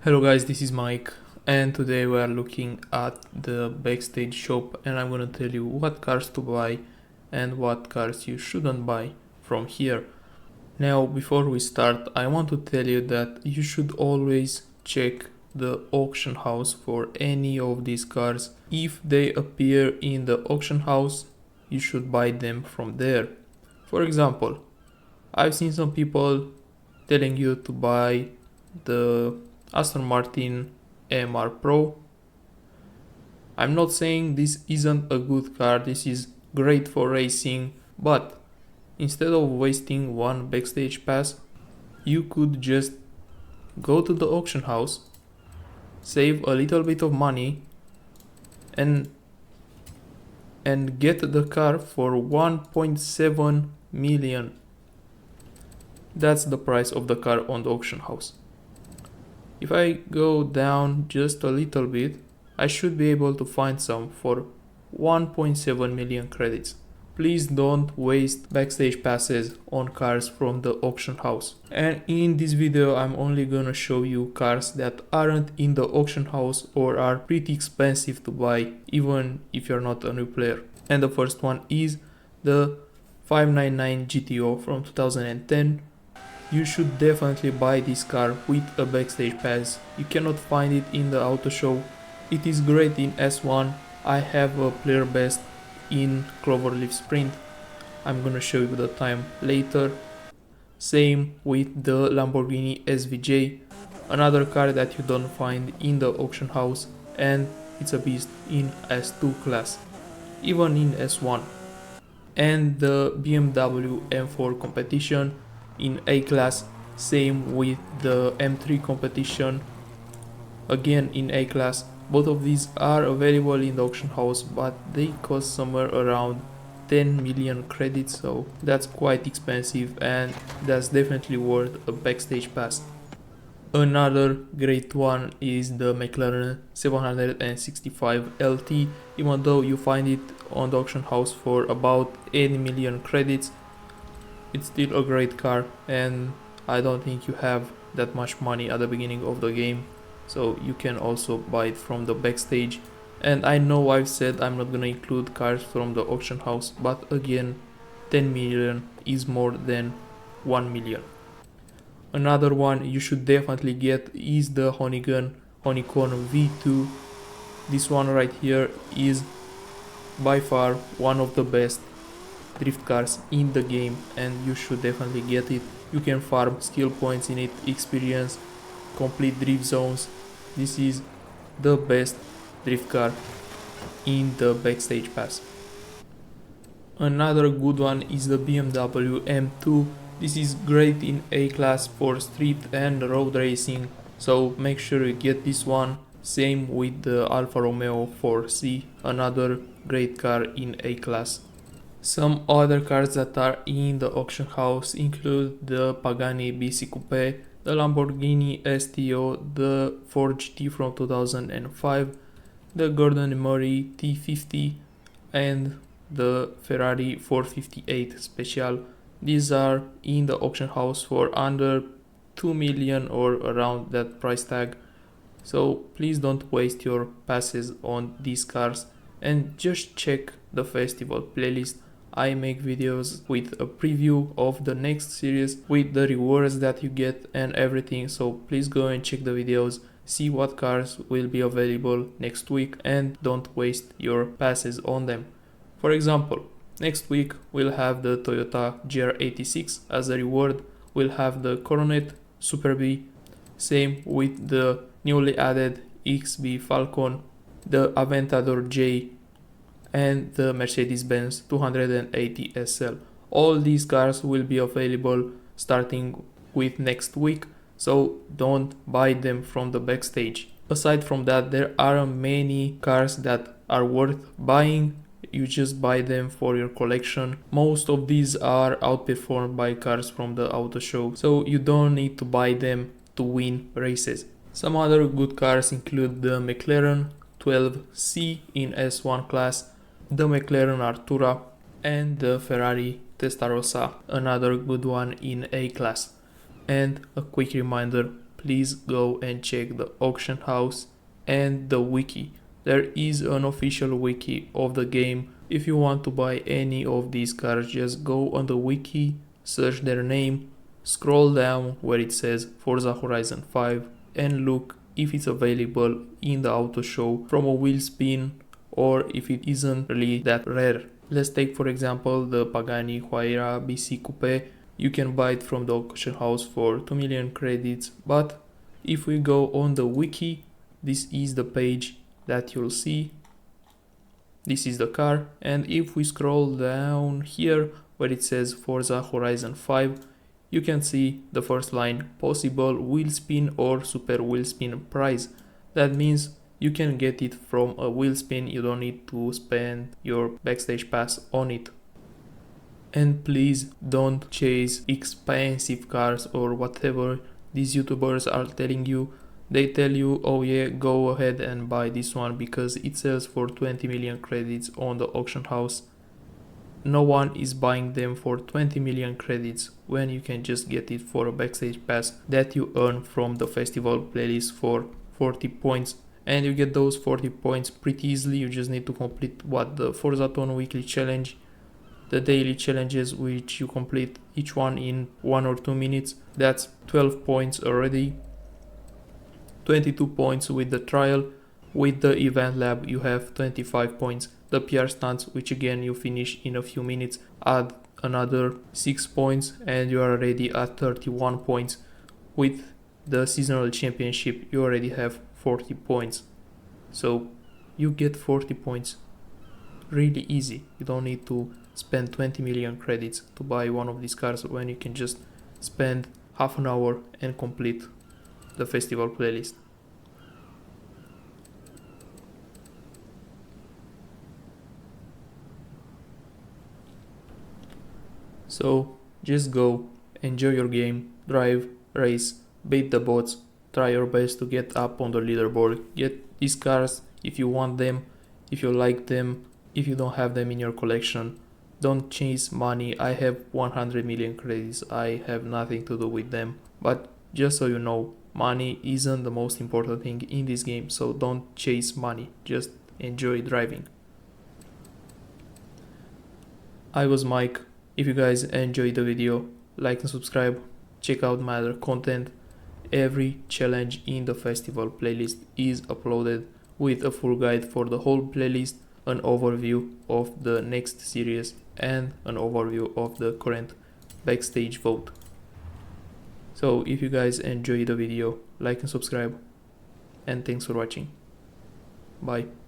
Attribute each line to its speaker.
Speaker 1: Hello guys, this is Mike and today we are looking at the Backstage Shop and I'm gonna tell you what cars to buy and what cars you shouldn't buy from here. Now before we start, I want to tell you that you should always check the auction house for any of these cars. If they appear in the auction house, you should buy them from there. For example, I've seen some people telling you to buy the Aston Martin MR Pro. I'm not saying this isn't a good car, this is great for racing, but instead of wasting one Backstage Pass, you could just go to the auction house, save a little bit of money and get the car for 1.7 million. That's the price of the car on the auction house. If I go down just a little bit, I should be able to find some for 1.7 million credits. Please don't waste Backstage Passes on cars from the auction house. And in this video I'm only gonna show you cars that aren't in the auction house or are pretty expensive to buy even if you're not a new player. And the first one is the 599 GTO from 2010. You should definitely buy this car with a Backstage Pass. You cannot find it in the auto show. It is great in S1. I have a player best in Cloverleaf Sprint. I'm gonna show you the time later. Same with the Lamborghini SVJ, another car that you don't find in the auction house, and it's a beast in S2 class, even in S1. And the BMW M4 competition in A class, same with the M3 competition, again in A class. Both of these are available in the auction house, but they cost somewhere around 10 million credits, so that's quite expensive and that's definitely worth a Backstage Pass. Another great one is the McLaren 765 LT. Even though you find it on the auction house for about 80 million credits, it's still a great car, and I don't think you have that much money at the beginning of the game, so you can also buy it from the backstage. And I know I've said I'm not gonna include cars from the auction house, but again, 10 million is more than 1 million. Another one you should definitely get is the Honeycomb V2. This one right here is by far one of the best drift cars in the game and you should definitely get it. You can farm skill points in it, experience, complete drift zones. This is the best drift car in the Backstage Pass. Another good one is the BMW M2. This is great in A class for street and road racing, so make sure you get this one. Same with the Alfa Romeo 4C, another great car in A class. Some other cars that are in the auction house include the Pagani BC Coupe, the Lamborghini STO, the Ford GT from 2005, the Gordon Murray T50 and the Ferrari 458 Special. These are in the auction house for under 2 million or around that price tag. So please don't waste your passes on these cars and just check the festival playlist. I make videos with a preview of the next series with the rewards that you get and everything, so please go and check the videos, see what cars will be available next week and don't waste your passes on them. For example, next week we'll have the Toyota GR86 as a reward, we'll have the Coronet Super B, same with the newly added XB Falcon, the Aventador J and the Mercedes-Benz 280 SL. All these cars will be available starting with next week, so don't buy them from the backstage. Aside from that, there are many cars that are worth buying. You just buy them for your collection. Most of these are outperformed by cars from the auto show, so you don't need to buy them to win races. Some other good cars include the McLaren 12C in S1 class, the McLaren Artura and the Ferrari Testarossa, another good one in A class. And a quick reminder, please go and check the auction house and the wiki. There is an official wiki of the game. If you want to buy any of these cars, just go on the wiki, search their name, scroll down where it says Forza Horizon 5 and look if it's available in the auto show from a wheel spin or if it isn't really that rare. Let's take for example the Pagani Huayra BC Coupe. You can buy it from the auction house for 2 million credits, but if we go on the wiki, this is the page that you'll see. This is the car, and if we scroll down here where it says Forza Horizon 5, you can see the first line, possible wheel spin or super wheel spin price. That means you can get it from a wheel spin, you don't need to spend your Backstage Pass on it. And please don't chase expensive cars or whatever these YouTubers are telling you. They tell you, oh yeah, go ahead and buy this one because it sells for 20 million credits on the auction house. No one is buying them for 20 million credits when you can just get it for a Backstage Pass that you earn from the festival playlist for 40 points. And you get those 40 points pretty easily. You just need to complete the Forza weekly challenge, the daily challenges which you complete each one in 1 or 2 minutes. That's 12 points already. 22 points with the trial. With the event lab you have 25 points. The PR stunts, which again you finish in a few minutes, add another 6 points and you are already at 31 points. With the seasonal championship you already have 40 points. So you get 40 points really easy. You don't need to spend 20 million credits to buy one of these cars when you can just spend half an hour and complete the festival playlist. So just go, enjoy your game, drive, race, beat the bots, try your best to get up on the leaderboard, get these cars if you want them, if you like them, if you don't have them in your collection. Don't chase money. I have 100 million credits, I have nothing to do with them. But just so you know, money isn't the most important thing in this game, so don't chase money, just enjoy driving. I was Mike. If you guys enjoyed the video, like and subscribe, check out my other content. Every challenge in the festival playlist is uploaded with a full guide for the whole playlist, an overview of the next series and an overview of the current backstage vote. So if you guys enjoyed the video, like and subscribe, and thanks for watching. Bye.